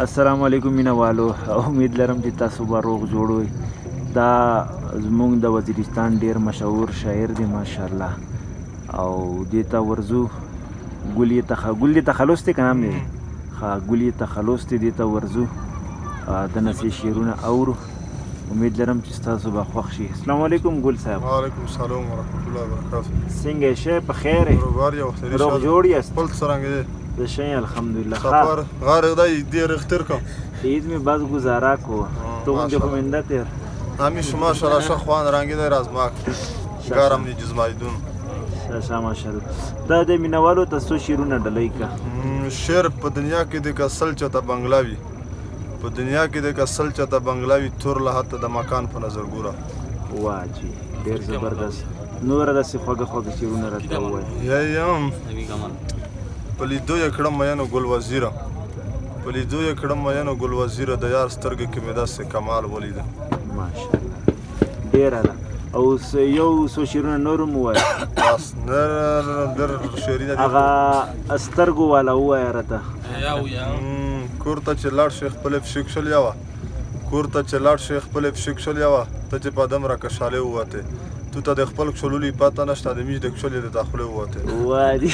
السلام علیکم مینوالو امید لرم چې تاسو به روغ جوړ وئ. دا زموږ د وزیرستان ډیر مشهور شاعر دی ماشاءالله او دې ته ورځو ګل تخلص دی که نام دی ښه ګل تخلص دی دې ته ورځو د نسې شعرونه اورو. امید لرم چې ستاسو به خوښ شي. السلام علیکم ګل صاحب. وعلیکم السلام ورحمت الله وبرکاته. څنګه یې شی په خیر یې؟ روغ جوړ یاست؟ خپل څرنګه یې؟ زه ښه یم الحمدلله. سفر غار خدای دیر اختر کن عید می باز گذارا کو تو اونجا کومنده تر همیشه ماشاءالله شخوان رنگی دیر از ماک گارم نی جزمایدون شاشا ماشاءالله. دا د مینوالو تاسو شیرونه ډلای کا شعر په دنیا کې د کسل چته بنگلاوي په دنیا کې د کسل چته بنگلاوي تور له حتی د مکان په نظر ګوره. واجی ډیر زبردست. نور داسې خوږه شیرونه راته وایي. یم په لیدو یې کړم مینو ګل وزیره په لیدو یې کړم مینو ګل وزیره د یار سترګې کې مې داسې کمال ولیده. ماشاءالله ډیره ده. او یو څو شعرونه نور هم ووایه. بس ډېر شعرونه دي. هغه سترګو والا ووایه راته. کور ته چې لاړ شي خپلې پښې کښلې وه کور ته چې لاړ شي خپلې پښې کښلې وه ته چې په دم راکشالې ووتې تو ته د خپل کښلولي پته نشته د میچ د کښلې د داخلې ووتې. وادي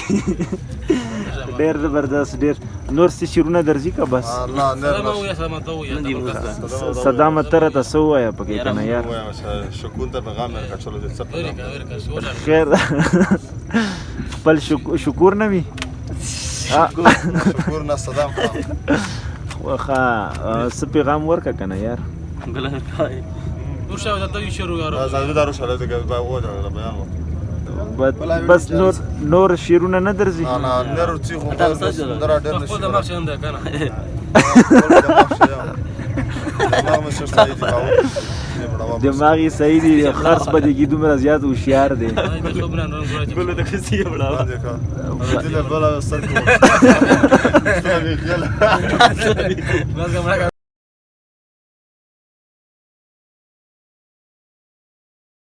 ډېر زبردست. ډېر نور څه شعرونه درځي که بس صدامه ته راته څه ووایه پکې که نه یار. شکون ته پیغام ورکړلو چې څه خیر خپل شکور نه وي شکور نه صدام ښه څه پیغام ورکړه که نه یار. بس نور شعرونه نه درځي. دماغ یې صحیح دی خرڅ به دیږي دومره زیات هوښیار دی.